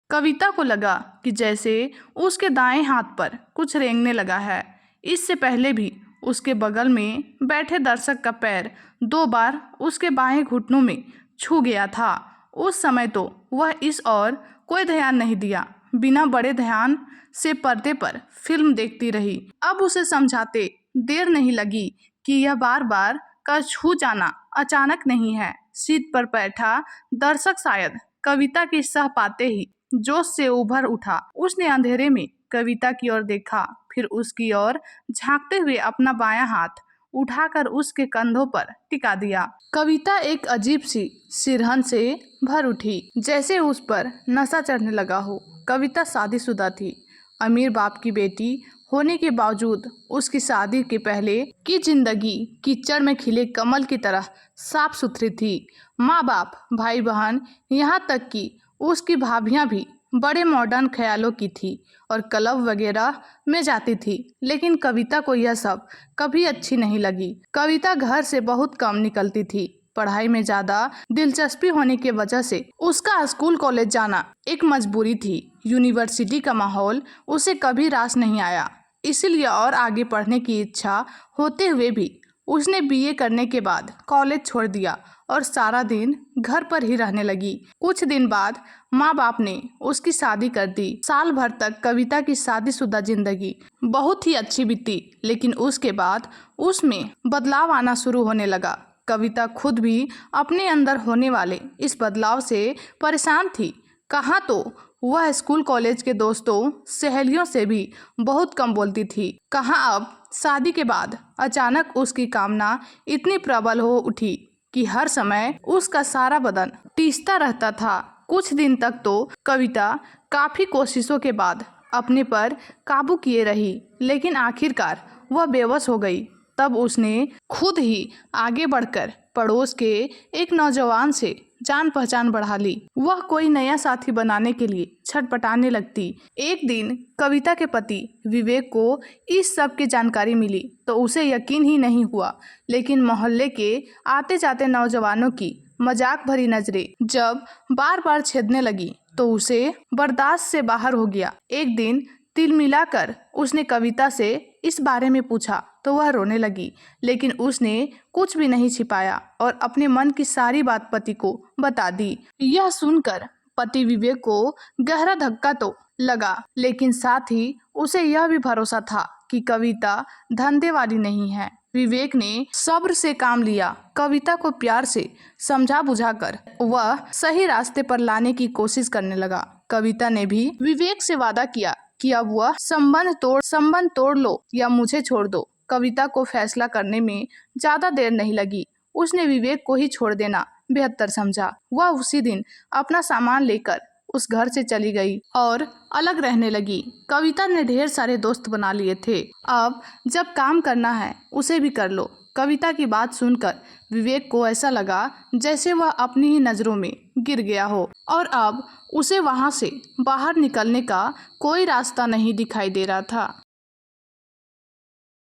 कविता को लगा कि जैसे उसके दाएं हाथ पर कुछ रेंगने लगा है। इससे पहले भी उसके बगल में बैठे दर्शक का पैर 2 बार उसके बाएं घुटनों में छू गया था। उस समय तो वह इस ओर कोई ध्यान नहीं दिया, बिना बड़े ध्यान से पर्दे पर फिल्म देखती रही। अब उसे समझाते देर नहीं लगी कि यह बार बार का छू जाना अचानक नहीं है। सीट पर बैठा दर्शक शायद कविता की सह पाते ही जोश से उभर उठा। उसने अंधेरे में कविता की ओर देखा, फिर उसकी ओर झांकते हुए अपना बायां हाथ उठाकर उसके कंधों पर टिका दिया। कविता एक अजीब सी सिरहन से भर उठी, जैसे उस पर नशा चढ़ने लगा हो। कविता शादीशुदा थी, अमीर बाप की बेटी होने के बावजूद उसकी शादी के पहले की जिंदगी कीचड़ में खिले कमल की तरह साफ सुथरी थी। माँ बाप, भाई बहन, यहाँ तक कि उसकी भाभियाँ भी बड़े मॉडर्न ख्यालों की थी और क्लब वगैरह में जाती थी। लेकिन कविता को यह सब कभी अच्छी नहीं लगी। कविता घर से बहुत कम निकलती थी। पढ़ाई में ज़्यादा दिलचस्पी होने की वजह से उसका स्कूल कॉलेज जाना एक मजबूरी थी। यूनिवर्सिटी का माहौल उसे कभी रास नहीं आया, इसीलिए और आगे पढ़ने की इच्छा होते हुए भी उसने बीए करने के बाद कॉलेज छोड़ दिया और सारा दिन घर पर ही रहने लगी। कुछ दिन बाद माँ बाप ने उसकी शादी कर दी। साल भर तक कविता की शादीशुदा जिंदगी बहुत ही अच्छी बीती, लेकिन उसके बाद उसमें बदलाव आना शुरू होने लगा। कविता खुद भी अपने अंदर होने वाले इस बदलाव से परेशान थी। कहाँ तो वह स्कूल कॉलेज के दोस्तों सहेलियों से भी बहुत कम बोलती थी, कहाँ अब शादी के बाद अचानक उसकी कामना इतनी प्रबल हो उठी कि हर समय उसका सारा बदन टीसता रहता था। कुछ दिन तक तो कविता काफी कोशिशों के बाद अपने पर काबू किए रही, लेकिन आखिरकार वह बेबस हो गई। तब उसने खुद ही आगे बढ़कर पड़ोस के एक नौजवान से जान पहचान बढ़ा ली। वह कोई नया साथी बनाने के लिए छटपटाने लगती। एक दिन कविता के पति विवेक को इस सब की जानकारी मिली तो उसे यकीन ही नहीं हुआ, लेकिन मोहल्ले के आते जाते नौजवानों की मजाक भरी नजरें जब बार बार छेदने लगी तो उसे बर्दाश्त से बाहर हो गया। एक दिन तिल मिलाकर उसने कविता से इस बारे में पूछा तो वह रोने लगी, लेकिन उसने कुछ भी नहीं छिपाया और अपने मन की सारी बात पति को बता दी। यह सुनकर पति विवेक को गहरा धक्का तो लगा, लेकिन साथ ही उसे यह भी भरोसा था कि कविता धंधे वाली नहीं है। विवेक ने सब्र से काम लिया। कविता को प्यार से समझा बुझाकर वह सही रास्ते पर लाने की कोशिश करने लगा। कविता ने भी विवेक से वादा किया कि अब वह संबंध तोड़ लो या मुझे छोड़ दो। कविता को फैसला करने में ज्यादा देर नहीं लगी। उसने विवेक को ही छोड़ देना बेहतर समझा। वह उसी दिन अपना सामान लेकर उस घर से चली गई और अलग रहने लगी। कविता ने ढेर सारे दोस्त बना लिए थे। अब जब काम करना है उसे भी कर लो। कविता की बात सुनकर विवेक को ऐसा लगा जैसे वह अपनी ही नजरों में गिर गया हो और अब उसे वहां से बाहर निकलने का कोई रास्ता नहीं दिखाई दे रहा था।